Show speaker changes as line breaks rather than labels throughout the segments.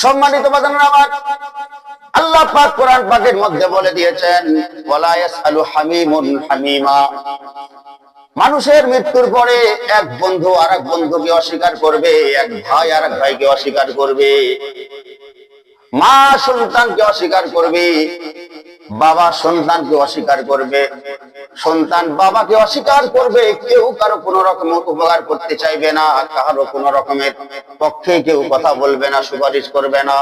সম্মানিত বাজানরা আমার, আল্লাহ পাক কোরআন পাকের মধ্যে বলে দিয়েছেন, ওয়ালা ইয়াসআলু হামিমুন হামিমা। মানুষের মৃত্যুর পরে এক বন্ধু আরেক বন্ধুকে অস্বীকার করবে, এক ভাই আরেক ভাইকে অস্বীকার করবে, মা সন্তানকে অস্বীকার করবে, বাবা সন্তানকে অস্বীকার করবে, সন্তান বাবাকে অস্বীকার করবে। কেউ কারো কোন রকম উপকার করতে চাইবে না, কারো কোন রকমের পক্ষে কেউ কথা বলবে না, সুপারিশ করবে না।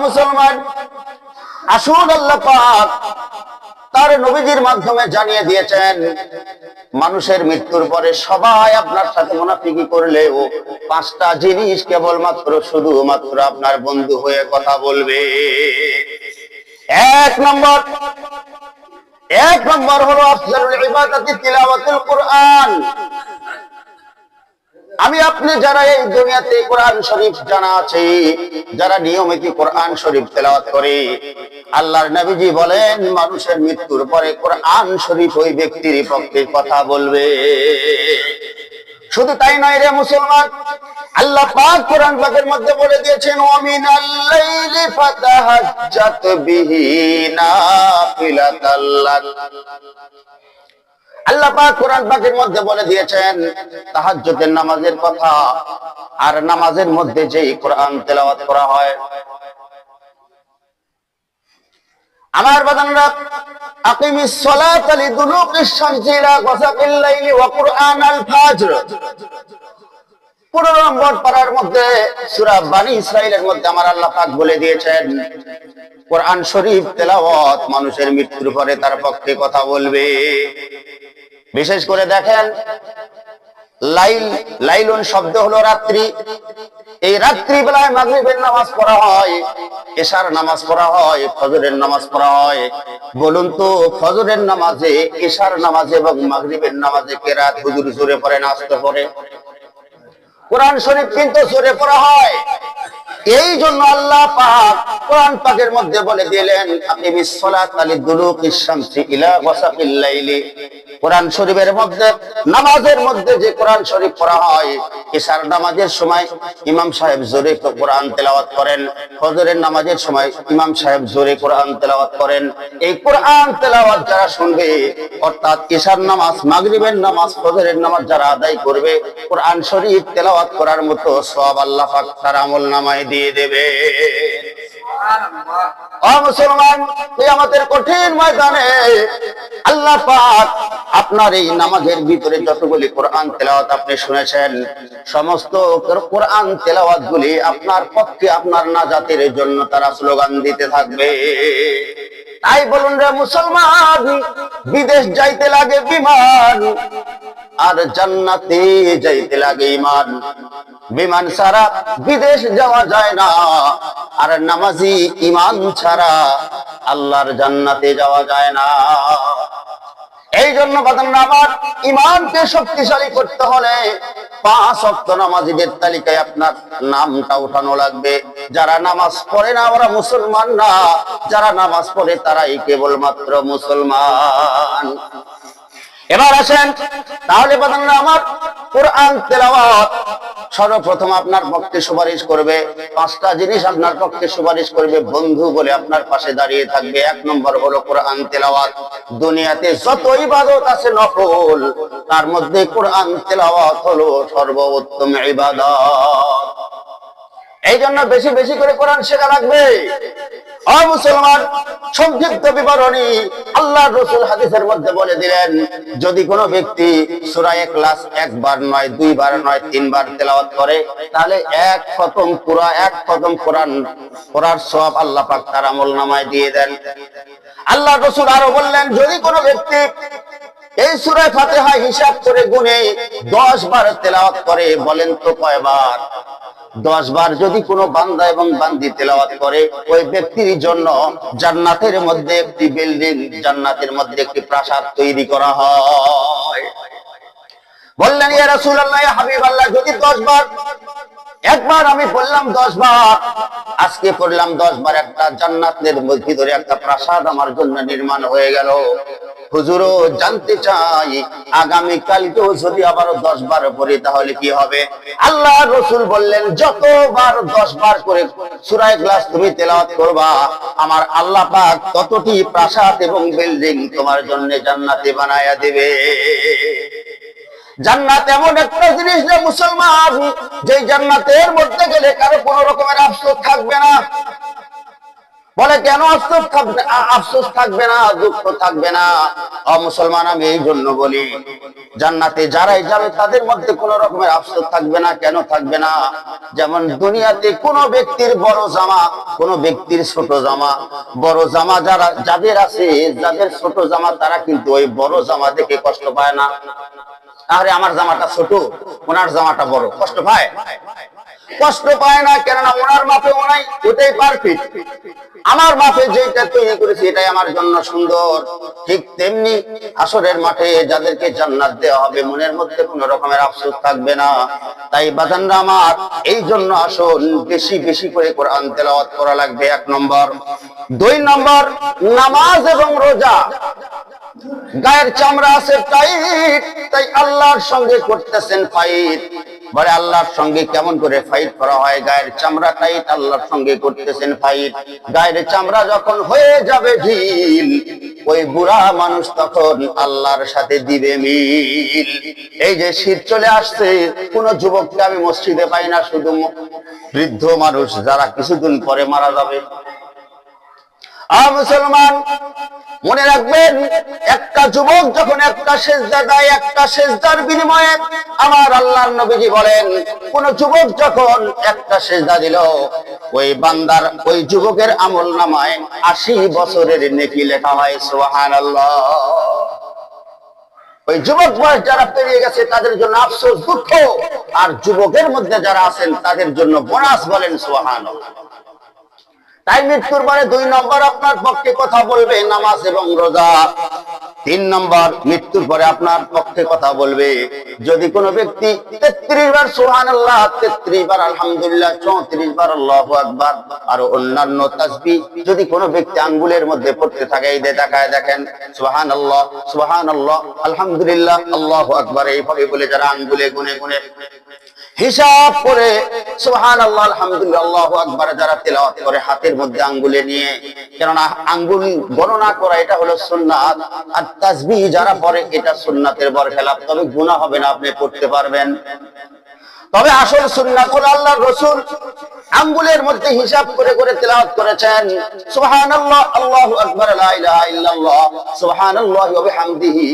মুসলমান, আসুন আল্লাহ পাক তার নবীজির মাধ্যমে জানিয়ে দিয়েছেন, মানুষের মৃত্যুর পরে সবাই আপনার সাথে মুনাফিকি করলেও পাঁচটা জিনিস কেবলমাত্র শুধুমাত্র আপনার বন্ধু হয়ে কথা বলবে। এক নম্বর হলো আফজালুল ইবাদাতি তিলাওয়াতুল কোরআন। আমি আপনি যারা এই দুনিয়াতে কোরআন শরীফ জানা আছে, যারা নিয়মিত কোরআন শরীফ তেলাওয়াত করে, আল্লাহর নবীজি বলেন মানুষের মৃত্যুর পরে কোরআন শরীফ ওই ব্যক্তির পক্ষে কথা বলবে। শুধু তাই নয় রে মুসলমান, আল্লাহ পাক কোরআন পাকের মধ্যে বলে দিয়েছেন, ওয়া মিনাল লাইলি ফাতাহাজ্জাত বিহি নাফিলাতাল লাক। আল্লাহ পাক কোরআন পাকের মধ্যে বলে দিয়েছেন তাহাজ্জুদের নামাজের কথা। আর নামাজের মধ্যে যেই কোরআন তেলাওয়াত করা হয়, আমার বান্দারা, আকিমিস সালাতা লিদুলুকিশ শামসি ইলা গাসাকিল লাইলি ওয়া কুরআনাল ফাজর। 15 নম্বর পারার মধ্যে সূরা বনী ইসরাঈলের মধ্যে আমার আল্লাহ পাক বলে দিয়েছেন, কোরআন শরীফ তেলাওয়াত মানুষের মৃত্যুর পরে তার পক্ষে কথা বলবে। বিশেষ করে দেখেন, লাইলুন শব্দ হলো রাত্রি। এই রাত্রি বেলায় মাগরিবের নামাজ পড়া হয়, এশার নামাজ পড়া হয়, ফজরের নামাজ পড়া হয়। বলুন তো, ফজরের নামাজে, এশার নামাজে এবং মাগরিবের নামাজে কেরাত হুজুর জোরে পড়ে না আস্তে পড়ে? কোরআন শরীফ কিন্তু জোরে পড়া হয়। এই জন্য আল্লাহ পাক কোরআন পাকের মধ্যে বলে দিলেন, আকিমিস সালাতা লিদুলুকিশ শামসি ইলা গাসাকিল লাইলি। কোরআন শরীফের মধ্যে, নামাজের মধ্যে যে কোরআন শরীফ পড়া হয়, এশার নামাজের সময় ইমাম সাহেব জোরে কোরআন তেলাওয়াত করেন, ফজরের নামাজের সময় ইমাম সাহেব জোরে কোরআন তেলাওয়াত করেন। এই কোরআন তেলাওয়াত যারা শুনবে, অর্থাৎ এশার নামাজ, মাগরিবের নামাজ, ফজরের নামাজ যারা আদায় করবে, কোরআন শরীফ তেলাওয়াত করার মতো সওয়াব আল্লাহ পাক তার আমলনামায় দিয়ে দেবে। মুসলমান, কিয়ামতের কঠিন ময়দানে আল্লাহ পাক আপনার এই নামাজের ভিতরে যতগুলি কোরআন তেলাওয়াত আপনি শুনেছেন, সমস্ত কোরআন তেলাওয়াত গুলি আপনার পক্ষে, আপনার নাজাতের জন্য তারা স্লোগান দিতে থাকবে। তাই বলুন রে মুসলমান, বিদেশ যাইতে লাগে বিমান, আর জান্নাতে যাইতে লাগে ঈমান। বিমান ছাড়া বিদেশ যাওয়া যায় না, আর নামাজি ঈমান ছাড়া আল্লাহর জান্নাতে যাওয়া যায় না। এই জন্য বাদানরা আমার, ঈমানকে শক্তিশালী করতে হলে 5 ওয়াক্ত নামাজীদের তালিকায় আপনার নামটা উঠানো লাগবে। যারা নামাজ পড়ে না ওরা মুসলমান না, যারা নামাজ পড়ে তারাই কেবলমাত্র মুসলমান। এবার আসেন, তাহলে বাদানরা আমার, কোরআন তেলাওয়াত সর্বপ্রথম আপনার পক্ষে সুপারিশ করবে, 5টা জিনিস আপনার পক্ষে সুপারিশ করবে, বন্ধু বলে আপনার পাশে দাঁড়িয়ে থাকবে। 1 নম্বর হলো কোরআন তেলাওয়াত। দুনিয়াতে যত ইবাদত আছে নফল, তার মধ্যে কোরআন তেলাওয়াত হলো সর্বোত্তম ইবাদত। এই জন্য বেশি বেশি করে কোরআন শেখা লাগবে। মুসলমান, সংক্ষিপ্ত বিবরণী, আল্লাহর রাসূল হাদিসের মধ্যে বলে দিলেন, যদি কোনো ব্যক্তি সূরা ইখলাস 1 বার নয়, 2 বার নয়, 3 বার তেলাওয়াত করে, তাহলে 1 খতম কোরআন পড়ার সওয়াব আল্লাহ পাক তার আমলনামায় দিয়ে দেন। আল্লাহর রাসূল আরো বললেন, যদি কোনো ব্যক্তি এই সূরা ফাতিহা হিসাব করে গুনে 10 বার তেলাওয়াত করে, বলেন তো কয়বার? 10 বার যদি কোনো বান্দা এবং বান্দি তেলাওয়াত করে, ওই ব্যক্তির জন্য জান্নাতের মধ্যে একটি বিল্ডিং, জান্নাতের মধ্যে একটি প্রাসাদ তৈরি করা হয়। বললেন, ইয়া রাসূলুল্লাহ, ইয়া হাবিবাল্লাহ, যদি 10 বার, একবার আমি পড়লাম 10 বার, আজকে পড়লাম 10 বার, একটা জান্নাতের ভিতরে একটা প্রাসাদ আমার জন্য নির্মাণ হয়ে গেল। হুজুরও জানতে চাই আগামী কালকেও যদি আবার 10 বার পড়ি তাহলে কি হবে? আল্লাহ রাসূল বললেন যতবার 10 বার করে সূরা ইখলাস তুমি তেলাওয়াত করবা আমার আল্লাহ পাক ততটি প্রাসাদ এবং বিল্ডিং তোমার জন্য জান্নাতে বানায়া দেবে। জান্নাত এমন একটা জিনিস যে মুসলমান, যে জান্নাতের মধ্যে গেলে কারো কোনো রকমের আফসোস থাকবে না। বলে কেন আফসোস থাকবে না, দুঃখ থাকবে না? মুসলমান, আমি এই জন্য বলি জান্নাতে যারাই যাবে তাদের মধ্যে কোন রকমের আফসোস থাকবে না। কেন থাকবে না? যেমন দুনিয়াতে কোন ব্যক্তির বড় জামা, কোন ব্যক্তির ছোট জামা, বড় জামা যাদের আছে, যাদের ছোট জামা তারা কিন্তু ওই বড় জামা দেখে কষ্ট পায় না। আরে আমার জামাটা ছোট, ওনার জামাটা বড়, কষ্ট পায়? কষ্ট পায় না, কেননা ওনার মাপে ওনাই ওটাই পারফেক্ট। আমার মাপে যেটা তৈরি করেছি এটাই আমার জন্য সুন্দর। ঠিক তেমনি হাসরের মাঠে যাদেরকে জান্নাত দেওয়া হবে মনের মধ্যে কোন রকমের আফসোস থাকবে না। তাই বাজানরা আমার, এই জন্য আসল বেশি বেশি করে কোরআন তেলাওয়াত করা লাগবে, 1 নম্বর। 2 নম্বর, নামাজ এবং রোজা। গায়ের চামড়া আছে টাইট, তাই আল্লাহর সঙ্গে করতেছেন ফাইট। বলে আল্লাহর সঙ্গে কেমন করে ফাইট করা হয়? গায়ের চামড়া টাইট, আল্লাহর সঙ্গে করতেছেন ফাইট। গায়ের চামড়া যখন হয়ে যাবে ঢিল, ওই বুড়া মানুষ তখন আল্লাহর সাথে দিবে মিল। এই যে শীত চলে আসছে, কোন যুবককে আমি মসজিদে পাই না, শুধু বৃদ্ধ মানুষ যারা কিছুদিন পরে মারা যাবে। মুসলমান, মনে রাখবেন, একটা যুবক যখন একটা সেজদা দেয়, একটা সেজদার বিনিময়ে আমার আল্লাহর নবীজি বলেন, কোন যুবক যখন একটা সেজদা দিল, ওই বান্দার, ওই যুবকের আমল নামায় 80 বছরের নেকি লেখা হয়। সুবহানাল্লাহ। ওই যুবক বয়স যারা পেরিয়ে গেছে তাদের জন্য আফসোস, দুঃখ, আর যুবকের মধ্যে যারা আছেন তাদের জন্য বোনাস। বলেন সুবহানাল্লাহ। তাই মৃত্যুর পরে 2 নম্বর আপনার পক্ষে কথা বলবে নামাজ এবং রোজা। 3 নম্বর, মৃত্যুর পরে আপনার পক্ষে কথা বলবে যদি কোনো ব্যক্তি 33 বার সুবহানাল্লাহ, 33 বার আলহামদুলিল্লাহ, 34 বার আল্লাহু আকবার আর অন্যান্য তাসবিহ যদি কোনো ব্যক্তি আঙ্গুলের মধ্যে পড়তে থাকে, এই দেখায় দেখেন সুবহানাল্লাহ, সুবহানাল্লাহ, আলহামদুলিল্লাহ, আল্লাহু আকবার, এইভাবে বলে যারা আঙ্গুলে গুনে গুনে হিসাব করে সুবহানাল্লাহ, আলহামদুলিল্লাহ, আল্লাহু আকবার যারা তেলাওয়াত করে হাতের মধ্যে আঙ্গুলে নিয়ে, কেননা আঙ্গুল গণনা করা এটা হলো সুন্নাত, আর তাসবিহ যারা পড়ে এটা সুন্নাতের বরখেলাপ। তবে গুনাহ হবে না, আপনি পড়তে পারবেন। তবে আসল সুন্নাত হলো আল্লাহর রাসূল আঙ্গুলের মধ্যে হিসাব করে করে তেলাওয়াত করেছেন সুবহানাল্লাহ, আল্লাহু আকবার, লা ইলাহা ইল্লাল্লাহ, সুবহানাল্লাহি ওয়া বিহামদিহি,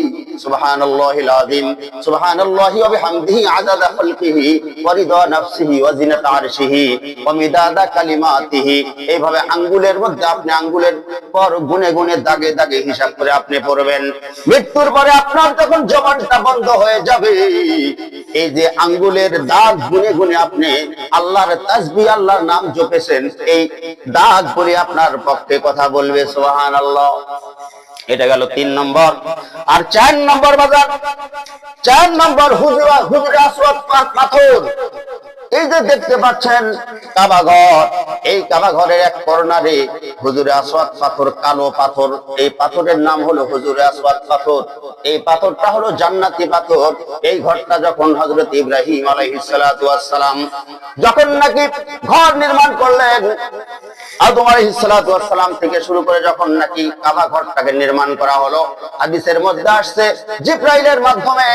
সুবহানাল্লাহিল আযীম, সুবহানাল্লাহি ওয়া বিহামদিহি আদাদা খালকিহি ওয়া রিদা নাফসিহি ওয়া জিনাতা আরশিহি ওয়া মিদাদা কালিমাতিহি। এইভাবে আঙ্গুলের মধ্যে আপনি আঙ্গুলের পর গুনে গুনে দাগে দাগে হিসাব করে আপনি পড়বেন। মৃত্যুর পরে আপনার যখন জবানটা বন্ধ হয়ে যাবে, এই যে আঙ্গুলের দাগ গুনে গুনে আপনি আল্লাহর তাসবিহ, আল্লাহর নাম জপেছেন, এই দাগ বলে আপনার পক্ষে কথা বলবে সুবহানাল্লাহ। এটা গেল 3 নম্বর। আর 4 নম্বর বাজার, 4 নম্বর হুজুরে আসওয়াদ পাথর। এই যে দেখতে পাচ্ছেন কাবা ঘর, এই কাবা ঘরের এক কর্নারে হুজুরে আসওয়াদ পাথর, কালো পাথর। এই পাথরের নাম হলো হুজুরে আসওয়াদ পাথর। এই পাথরটা হলো জান্নাতি পাথর। এই ঘরটা যখন হযরত ইব্রাহিম আলাইহিস সালাতু ওয়াস সালাম যখন নাকি ঘর নির্মাণ করলেন, আদম আলাইহিস সালাতু ওয়াস সালাম থেকে শুরু করে যখন নাকি কাবা ঘরটাকে নির্মাণ করা হলো, হাদিসের মধ্যে আসছে জিবরাইলের মাধ্যমে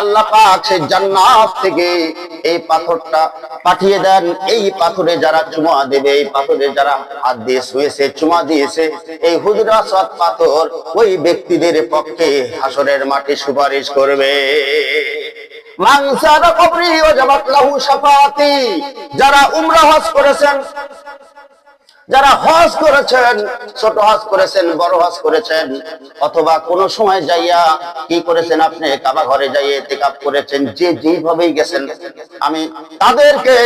আল্লাহ পাক সেই জান্নাত থেকে এই পাথরটা পাঠিয়ে দেন। এই পাথরে যারা চুমা দেবে, এই পাথরে যারা হাত দিয়ে শুয়েছে, চুমা দিয়েছে, এই হুজুরে আসওয়াদ পাথর ওই ব্যক্তিদের পক্ষে হাসরের মাঠে সুপারিশ করবে। মান সারা কবরি ওয়াজাবাত লাহু শাফাআতি। যারা উমরা হজ করেছেন, যারা হজ করেছেন, ছোট হজ করেছেন, বড় হজ করেছেন, অথবা কোন সময় যাইয়া কি করেছেন, আপনি কাবা ঘরে যাইয়ে ইতিকাফ করেছেন, যে যেভাবেই গেছেন, আমি তাদেরকে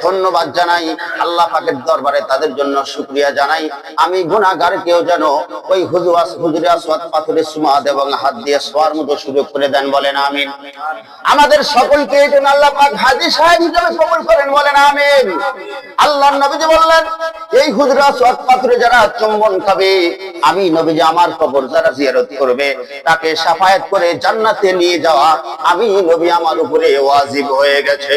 ধন্যবাদ জানাই, আল্লাহ পাকের দরবারে তাদের জন্য শুকরিয়া জানাই। আমি গুনাহগার কেউ যেন ওই হুজুরে আসওয়াদ পাথরে চুমা এবং হাত দিয়ে শোয়ার মতো সুযোগ করে দেন। বলেন আমিন। আমাদের সকলকে এই জন্য আল্লাহ পাক হাজী সাহেব হিসেবে কবুল করেন। বলেন আমিন। আল্লাহর নবীজি বললেন, এই হুজুরে আসওয়াদ পাথরে যারা চুম্বন খাবে, আমি নবীজি আমার কবর যারা জিয়ারত করবে তাকে শাফায়াত করে জান্নাতে নিয়ে যাওয়া আমি নবী আমার উপরে ওয়াজিব হয়ে গেছে।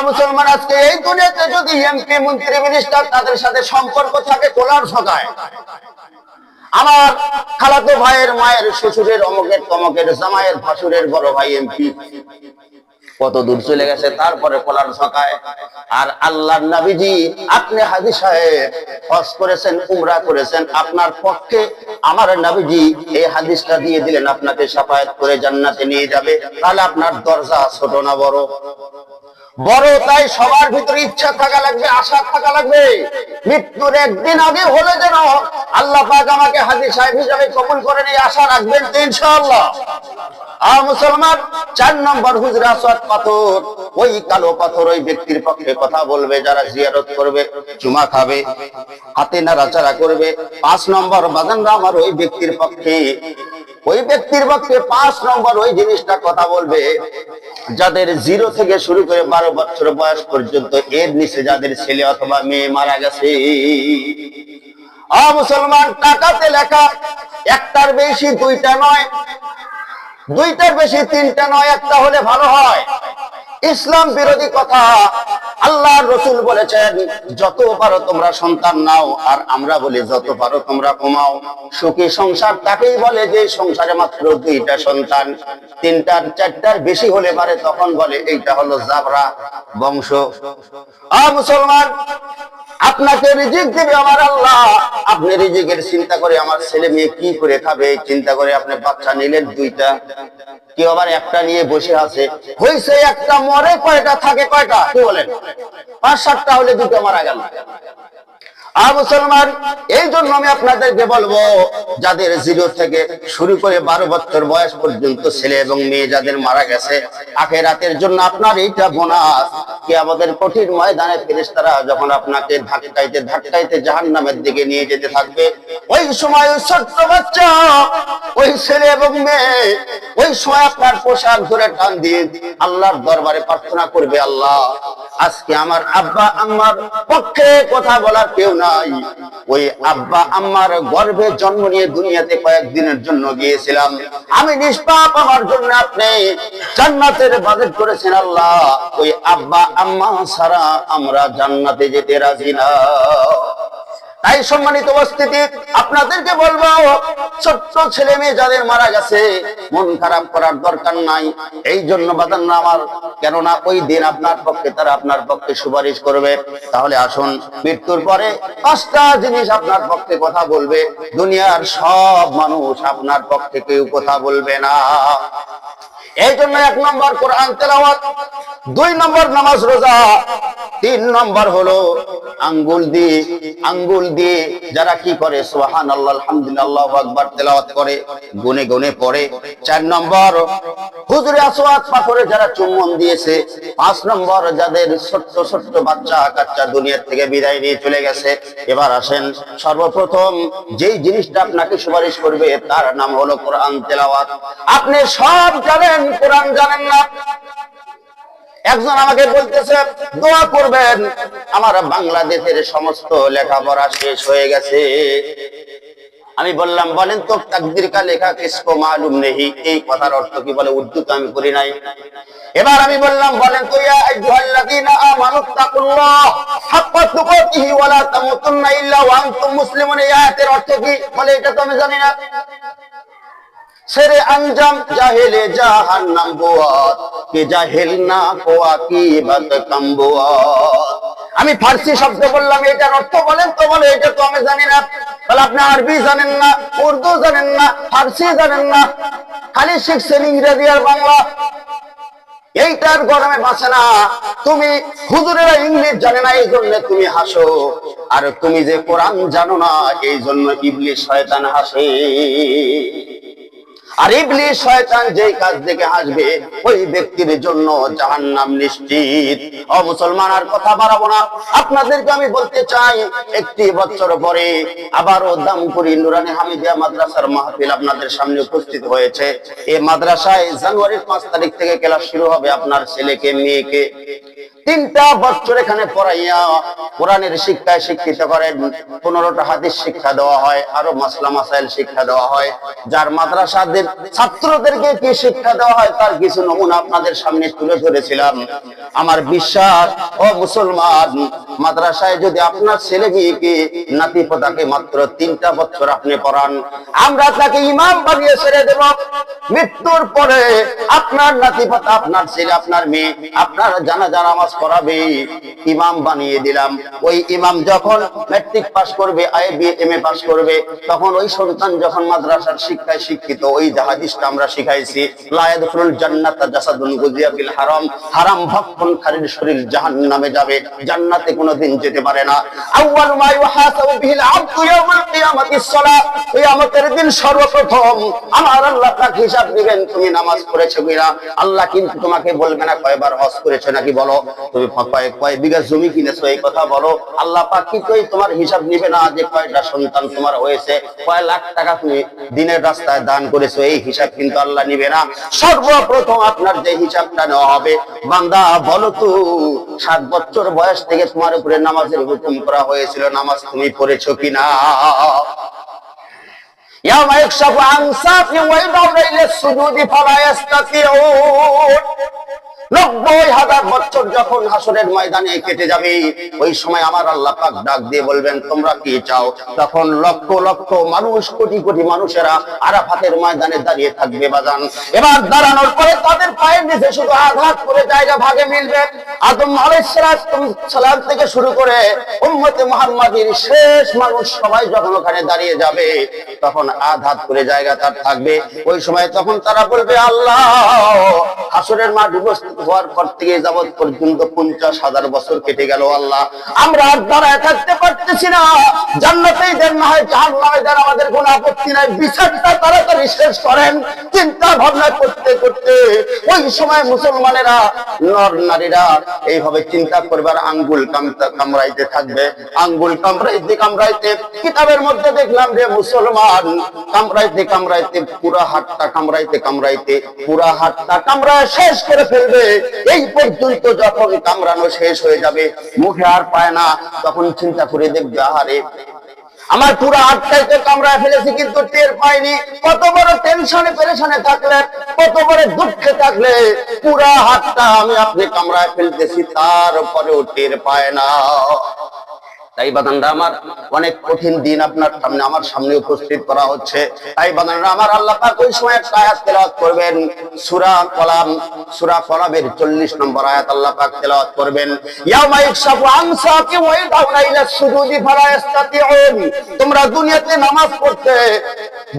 মুসলমান, আজকে এই দুনিয়াতে যদি এমপি মন্ত্রী মিনিস্টার তাদের সাথে সম্পর্ক থাকে কোলার ছকায়, আমার খালাতো ভাইয়ের মায়ের শ্বশুরের অমুকের তমকের জামাইয়ের ভাসুরের বড় ভাই এমপি কত দূর চলে গেছে, তারপরে কোলার ছকায়। আর আল্লাহর নবীজি আপনি হাজী সাহেব হজ করেছেন, উমরা করেছেন, আপনার পক্ষে আমার নবীজি এই হাদিসটা দিয়ে দিলেন আপনাকে শাফায়াত করে জান্নাতে নিয়ে যাবে। তাহলে আপনার দরজা ছোট না বড়? বড়। তাই সবার ভিতরে ইচ্ছা থাকা লাগবে, আশা থাকা লাগবে। মৃত্যুর একদিন আগে হলে যেন আল্লাহ পাক আমাকে হাজী সাহেব হিসাবে কবুল করেন, এই আশা রাখবেন তো ইনশাআল্লাহ। মুসলমান, 4 নম্বর হুজরা আসওয়াদ পাথর, ওই কালো পাথর ওই ব্যক্তির পক্ষে কথা বলবে যারা জিয়ারত করবে, চুমা খাবে, হাতে নাড়াচাড়া করবে। 5 নম্বর বাজানরা আমার ওই ব্যক্তির পক্ষে 5 নম্বর ওই জিনিসটা কথা বলবে যাদের 0 থেকে শুরু করে 12 বছর বয়স পর্যন্ত, এর নিচে যাদের ছেলে অথবা মেয়ে মারা গেছে। মুসলমান, টাকাতে লেখা একটার বেশি দুইটা নয়, দুইটার বেশি তিনটা নয়, একটা হলে ভালো হয়। ইসলাম বিরোধী কথা। আল্লাহর রাসূল বলেছেন যত পারো তোমরা সন্তান নাও, আর আমরা বলি যত পারো তোমরা কমাও। সুখী সংসার তাকেই বলে যে সংসারে মাত্র 2টা সন্তান, 3টার 4টার বেশি হলে পারে তখন বলে এইটা হলো জাবরা বংশ। মুসলমান, আপনাকে রিজিক দিবে আমার আল্লাহ, আপনি রিজিকের চিন্তা করে আমার ছেলে মেয়ে কি করে খাবে চিন্তা করে আপনি বাচ্চা নিলেন 2টা, কেউ আবার একটা নিয়ে বসে আছে। হইছে একটা, মরে কয়টা, থাকে কয়টা? কি বলেন? 5-7টা হলে 2টা মারা গেল। মুসলমান, এই জন্য আমি আপনাদেরকে বলবো যাদের 0 থেকে শুরু করে 12 বছর বয়স পর্যন্ত ছেলে এবং মেয়ে যাদের মারা গেছে, আখিরাতের জন্য আপনার এইটা বোনাস। কিয়ামতের কঠিন ময়দানে ফেরেশতারা যখন আপনাকে ধাক্কাইতে ধাক্কাইতে জাহান্নামের দিকে নিয়ে যেতে থাকবে, ওই সময় ছোট্ট বাচ্চা, ওই ছেলে এবং মেয়ে ওই সময় আপনার পোশাক ধরে টান দিয়ে আল্লাহর দরবারে প্রার্থনা করবে, আল্লাহ আজকে আমার আব্বা আম্মার পক্ষে কথা বলার কেউ নাই। ওই আব্বা আম্মার গর্ভে জন্ম নিয়ে দুনিয়াতে কয়েকদিনের জন্য গিয়েছিলাম, আমি নিষ্পাপ, আমার জন্য আপনি জান্নাতের বাজেট করেছেন আল্লাহ। ওই আব্বা আম্মা ছাড়া আমরা জান্নাতে যেতে রাজি না। তাই সম্মানিত উপস্থিতি, আপনাদেরকে বলবো ছোট্ট ছেলে মেয়ে যাদের মারা গেছে মন খারাপ করার দরকার নাই। এই জন্য বাদান্না আমার, কেননা ওই দিন আপনার পক্ষে তারা আপনার পক্ষে সুপারিশ করবে। তাহলে আসুন, মৃত্যুর পরে 5টা জিনিস আপনার পক্ষে কথা বলবে, দুনিয়ার সব মানুষ আপনার পক্ষে কেউ কথা বলবে না। এই জন্য 1 নম্বর কোরআন তেলাওয়াত, 2 নম্বর নামাজ রোজা, 3 নম্বর হলো আঙ্গুল দিয়ে যারা কি করে সুবহানাল্লাহ আলহামদুলিল্লাহ আল্লাহু আকবার তেলাওয়াত করে, গুনে গুনে পড়ে। 4 নম্বর হুজুরে আসওয়াদ পাথরে যারা চুম্বন দিয়েছে। 5 নম্বর যাদের ছোট্ট ছোট্ট বাচ্চা কাচ্চা দুনিয়া থেকে বিদায় নিয়ে চলে গেছে। এবার আসেন, সর্বপ্রথম যেই জিনিসটা আপনাকে সুপারিশ করবে তার নাম হলো কোরআন তেলাওয়াত। আপনি সব জানেন, কোরআন জানেন না। একজন আমাকে বলতেছে দোয়া করবেন, আমার বাংলাদেশের সমস্ত লেখাপড়া শেষ হয়ে গেছে। আমি বললাম বলেন তো তাকদীর কা লেখা কিসকো মালুম নেহি, এই কথার অর্থ কি? বলে উর্দু তো আমি পড়ি নাই। এবার আমি বললাম বলেন তো ইয়া আইয়ুহাল্লাযীনা আমানু তাকুল্লাহ হাক্কা তুকাতিহি ওয়া লা তামুতুন্না ইল্লা ওয়া আনতুম মুসলিমুন, এই আয়াতের অর্থ কি? বলে এটা তো আমি জানি না। সেরে আঞ্জাম জাহেলে জাহান্নাম বুয়াত কে জাহেল না কোয়া কি বাত কামবুয়াত। আমি ফার্সি শব্দ বললাম, এটার অর্থ বলেন তো। বলে এটা তো আমি জানি না। তাহলে আপনি আরবি জানেন না, উর্দু জানেন না, ফার্সি জানেন না, খালি শিখছেন ইংরেজি আর বাংলা। এইটার গরমে বাঁচে না। তুমি হুজুরেরা ইংলিশ জানে না এই জন্য তুমি হাসো, আর তুমি যে কোরআন জানো না এই জন্য ইবলিস শয়তান হাসে। আর ইবলিস শয়তান যেই কাজ দেখে হাসবে ওই ব্যক্তির জন্য জাহান্নাম নিশ্চিত। ও মুসলমান, আর কথা বাড়াবো না, আপনাদেরকে আমি বলতে চাই 1 বছর পরে আবারও দামপুরি নুরানি হামিদিয়া মাদ্রাসার মাহফিল আপনাদের সামনে উপস্থিত হয়েছে। এই মাদ্রাসায় জানুয়ারির 5 তারিখ থেকে ক্লাস শুরু হবে। আপনার ছেলেকে মেয়েকে 3টা বছর এখানে পড়াইয়া কোরআনের শিক্ষায় শিক্ষিত করেন, 15টা হাদিস শিক্ষা দেওয়া হয়, আরো মাসলা মাসাইল শিক্ষা দেওয়া হয়। যার মাদ্রাসাদের ছাত্রদেরকে কি শিক্ষা দেওয়া হয় তার কিছু নমুনা আপনাদের সামনে তুলে ধরেছিলাম। আমার বিশ্বাস ও মুসলমান, মাদ্রাসায় যদি আপনার ছেলে মেয়েকে নাতি পোতাকে মাত্র 3টা বছর আপনি পড়ান, আমরা তাকে ইমাম বানিয়ে ছেড়ে দেব। মৃত্যুর পরে আপনার নাতি পোতা, আপনার ছেলে, আপনার মেয়ে আপনার জানাজা নামাজ পড়াবে, ইমাম বানিয়ে দিলাম। ওই ইমাম যখন ম্যাট্রিক পাস করবে, আইএ এমএ পাস করবে, তখন ওই সন্তান যখন মাদ্রাসার শিক্ষায় শিক্ষিত, ওই হাদিসটা আমরা শিখাইছি, লা ইয়াদখুলুল জান্নাতা জাসাদুন গুযিয়া বিল হারাম, হারাম ভক্ষণকারীর শরীর জাহান্নামে যাবে, জান্নাতে কোনোদিন যেতে পারে না। আউয়ালু মা ইউহাসাবু বিহিল আবদু ইয়াউমাল কিয়ামাতিস সালাত, কিয়ামতের দিন সর্বপ্রথম আমার আল্লাহ তাকে হিসাব দিবেন, তুমি নামাজ পড়েছো কিনা। আল্লাহ কিন্তু তোমাকে বলবে না কয়বার হজ করেছো নাকি, বলো তুমি কয় বিঘা জমি কিনেছো এই কথা বলো। আল্লাহ পাক কি তোমার হিসাব নিবে না যে কয়টা সন্তান তোমার হয়েছে, কয় লাখ টাকা তুমি দিনের রাস্তায় দান করেছো, এই হিসাব কিন্তু আল্লাহ নিবে না। সর্বপ্রথম আপনার যে হিসাবটা নেওয়া হবে, বান্দা বলো তো 7 বছর বয়স থেকে তোমার উপরে নামাজের হুকুম করা হয়েছিল, নামাজ তুমি পড়েছো কিনা। ইয়াউমা ইয়াকশাফু আন সাফি ওয়া ইউদাউনা ইলা সুজুদি ফালা ইস্তাতিউন। 90,000 বছর যখন হাসরের ময়দানে কেটে যাবে, ওই সময় আমার আল্লাহ পাক ডাক দিয়ে বলবেন তোমরা কি চাও। তখন লক্ষ লক্ষ মানুষ, কোটি কোটি মানুষেরা আরাফাতের ময়দানে দাঁড়িয়ে থাকবে বাজান। এবার দাঁড়ানোর পরে তাদের পায়ের নিচে শুধু আঘাত করে জায়গা ভাগে মিলবে। আদম আলাইহিস সালাম থেকে শুরু করে উম্মতে মুহাম্মাদীর শেষ মানুষ সবাই যখন ওখানে দাঁড়িয়ে যাবে, তখন আঘাত করে জায়গা তার থাকবে। ওই সময় তখন তারা বলবে আল্লাহ, হাসরের মাঠ উপস্থিত হওয়ার পর থেকে যাবত পর্যন্ত 50,000 বছর কেটে গেল, আল্লাহ আমরা আর দাঁড়ায় থাকতে পারতেছি না, জান্নাতেই দেন না হয় জাহান্নামে দেন, আমাদের কোনো আপত্তি নাই, বিচারটা তাড়াতাড়ি শেষ করেন। চিন্তা ভাবনা করতে করতে ওই সময় মুসলমানেরা, নর নারীরা এইভাবে চিন্তা করবার আঙ্গুল কামড়াইতে থাকবে, আঙ্গুল কামড়াইতে কামড়াইতে কিতাবের মধ্যে দেখলাম যে মুসলমান কামড়াইতে কামড়াইতে পুরা হাতটা কামড়াইতে কামড়াইতে পুরা হাতটা কামড়ায় শেষ করে ফেলবে। এই পর্যন্ত যখন কামড়ানো শেষ হয়ে যাবে, মুখে আর পায় না, তখন চিন্তা করে দেখবে আহারে আমার পুরো হাতটাইতে কামড়ায় ফেলেছি কিন্তু টের পাইনি। কত বড় টেনশনে পেরেশানে থাকলে, কত বড় দুঃখে থাকলে পুরো হাতটা আমি আপনি কামড়ায় ফেলতেছি, তারপরেও টের পায় না। তাই বান্দারা আমার, অনেক কঠিন দিন আপনার সামনে আমার সামনে উপস্থিত করা হচ্ছে। তাই বান্দারা আমার, আল্লাহ পাক ওই সময় একটা আয়াত তেলাওয়াত করবেন, সূরা কলাম, সূরা কলামের 40 নম্বর আয়াত আল্লাহ পাক তেলাওয়াত করবেন, ইয়াউমা ইয়াকশাফু আন সাকি ওয়া ইয়াদাউনা ইলা সুজুদি ফালা ইস্তাতিউন। তোমরা দুনিয়াতে নামাজ পড়তে,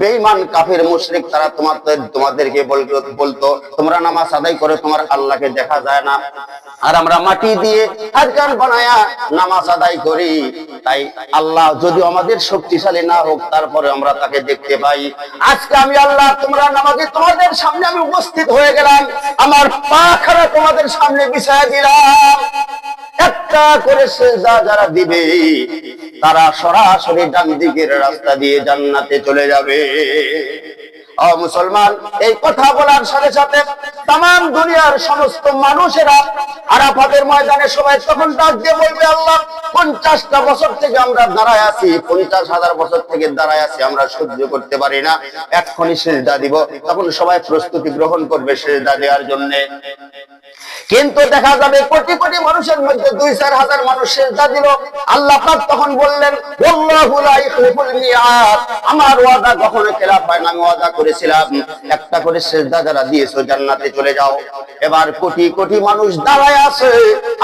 বেঈমান কাফির মুশরিক তারা তোমাদেরকে বলতো তোমরা নামাজ আদায় করে তোমার আল্লাহকে দেখা যায় না, আর আমরা মাটি দিয়ে আরকান বানায়া নামাজ আদায় করি। তাই আল্লাহ যদি আমাদের শক্তিশালী না হোক, তারপরে আমরা তাকে দেখতে পাই। আজকে আমি আল্লাহ, তোমরা নামাজে তোমাদের সামনে আমি উপস্থিত হয়ে গেলাম, আমার পা খাড়া তোমাদের সামনে বিছায়া দিলাম। একটা করে সিজদা যারা দিবে, তারা সরাসরি ডান দিকের রাস্তা দিয়ে জান্নাতে চলে যাবে। ও মুসলমান, এই কথা বলার সাথে সাথে তাম দুনিয়ার সমস্ত মানুষেরা আরাফাতের ময়দানে সবাই তখন ডাক দিয়ে বলবে আল্লাহ, 50টা বছর থেকে আমরা দাঁড়ায় আছি, 50,000 বছর থেকে দাঁড়ায় আছি, আমরা সহ্য করতে পারি না, এক্ষুনি সিজদা দিব। তখন সবাই প্রস্তুতি গ্রহণ করবে সিজদা দেওয়ার জন্য। কিন্তু দেখা যাবে কোটি কোটি মানুষের মধ্যে 2-4 হাজার মানুষ সিজদা দিল। আল্লাহ পাক তখন বললেন, ওয়াল্লাহু লা ইখলিফুল মিআদ, আমার ওয়াদা কখনো খেলাফ হয় না, আমি ওয়াদা করেছিলাম একটা করে সিজদা যারা দিয়েছো জান্নাতে চলে যাও। এবার কোটি কোটি মানুষ দাঁড়ায় আছে,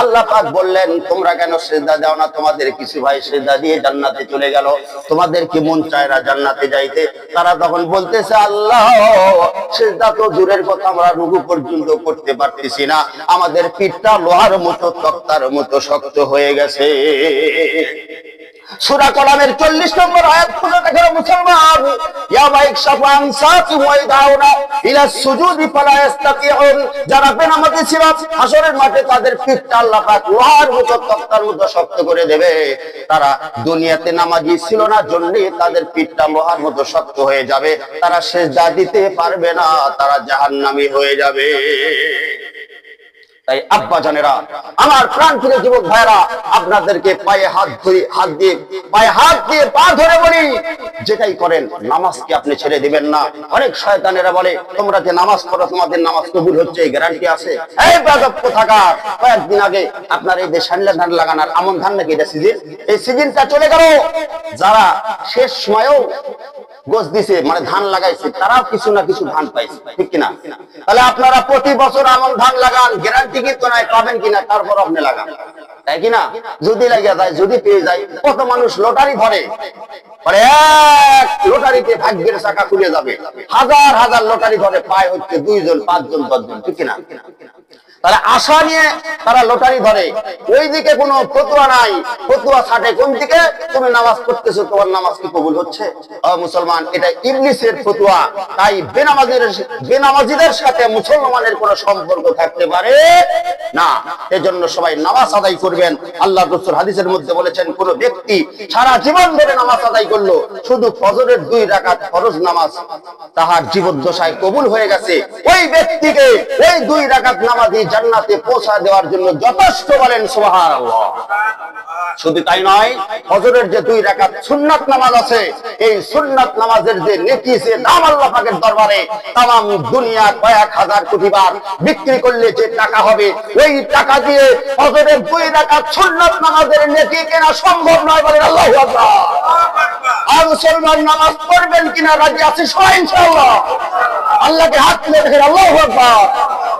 আল্লাহ পাক বললেন তোমরা কেন সিজদা দাও না, তোমাদের কিছু ভাই সিজদা দিয়ে জান্নাতে চলে গেল, তোমাদের কি মন চায় না জান্নাতে যাইতে? তারা তখন বলতেছে আল্লাহ, সিজদা তো দূরের কথা, আমরা রুকু পর্যন্ত করতে পারতেছি না, আমাদের পিঠটা লোহার মতো তক্তার মতো শক্ত হয়ে গেছে। সূরা কলামের 40 নম্বর আয়াত খুলে দেখো মুসলমান, ইয়াউমা ইয়াকশাফু আন সাকি ওয়া ইয়াদাউনা ইলা সুজুদি ফালা ইস্তাতিউন। যারা বেনামাজি ছিল হাসরের মাঠে তাদের পিঠটা আল্লাহ পাক লোহার মতো তক্তার মতো শক্ত করে দেবে। তারা দুনিয়াতে নামাজি ছিল না জন্যই তাদের পিঠটা লোহার মতো শক্ত হয়ে যাবে, তারা সিজদা দিতে পারবে না, তারা জাহান্নামী হয়ে যাবে। তাই আব্বা জানেরা, আমার প্রাণ প্রিয় যুবক ভাইরা, আপনাদেরকে পায়ে হাত দিয়ে পা ধরে বলি, যেটাই করেন নামাজকে আপনি ছেড়ে দিবেন না। অনেক শয়তানেরা বলে তোমরা যে নামাজ পড়ো তোমাদের নামাজ কবুল হচ্ছে, গ্যারান্টি আছে? এই বেয়াদব কোথাকার! কয়েকদিন আগে আপনার এই যে সানলা ধান লাগানোর আমন ধান নাকি এটা সিজন, এই সিজনটা চলে গেল। যারা শেষ সময়েও গোছ দিছে মানে ধান লাগাইছে, তারাও কিছু না কিছু ধান পাইছে, ঠিক কিনা? তাহলে আপনারা প্রতি বছর আমন ধান লাগান, গ্যারান্টি কিন্তু নাই পাবেন কিনা, তারপর আপনি লাগান, তাই কিনা? যদি লাগিয়া যায়, যদি পেয়ে যায়, কত মানুষ লটারি ধরে, এক লটারিতে ভাগ্যের চাকা খুলে যাবে, হাজার হাজার লটারি ধরে, পায় হচ্ছে 2 জন 5 জন 10 জন, ঠিক কিনা? তাহলে আশা নিয়ে তারা লটারি ধরে, ওই দিকে কোনো ফতুয়া নাই, ফতুয়া ছাটে কোন দিকে? তুমি নামাজ পড়তেছো, তোমার নামাজ কি কবুল হচ্ছে? ও মুসলমান, এটা ইবলিসের ফতুয়া। তাই বেনামাজিদের সাথে মুসলমানের কোনো সম্পর্ক থাকতে পারে না। এজন্য সবাই নামাজ আদায় করবেন। আল্লাহর রাসূল হাদিসের মধ্যে বলেছেন, কোন ব্যক্তি সারা জীবন ধরে নামাজ আদায় করলো, শুধু ফজরের 2 রাকাত ফরজ নামাজ তাহার জীবদ্দশায় কবুল হয়ে গেছে, ওই ব্যক্তিকে ওই 2 রাকাত নামাজই জান্নাতে পৌঁছা দেওয়ার জন্য যথেষ্ট, বলেন সুবহানাল্লাহ। শুধু তাই নয়, ফজরের যে 2 রাকাত সুন্নাত নামাজ আছে, এই সুন্নাত নামাজের যে নেকি, সে দাম আল্লাহ পাকের দরবারে তামাম দুনিয়া কয়েক হাজার কোটি বার বিক্রি করলে যে টাকা হবে, ওই টাকা দিয়ে ফজরের 2 রাকাত সুন্নাত নামাজের নেকি কেনা সম্ভব নয়, বলেন আল্লাহু আকবার। আর মুসলমান নামাজ পড়বেন কিনা রাজি আছি সবাই ইনশাআল্লাহ? আল্লাহকে হাত তুলে দেখেন, আল্লাহু আকবার।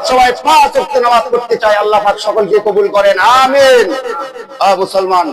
সবাই 5 ওয়াক্ত নামাজ পড়তে চায়, আল্লাহ পাক সকলকে কবুল করেন, আমিন। মুসলমান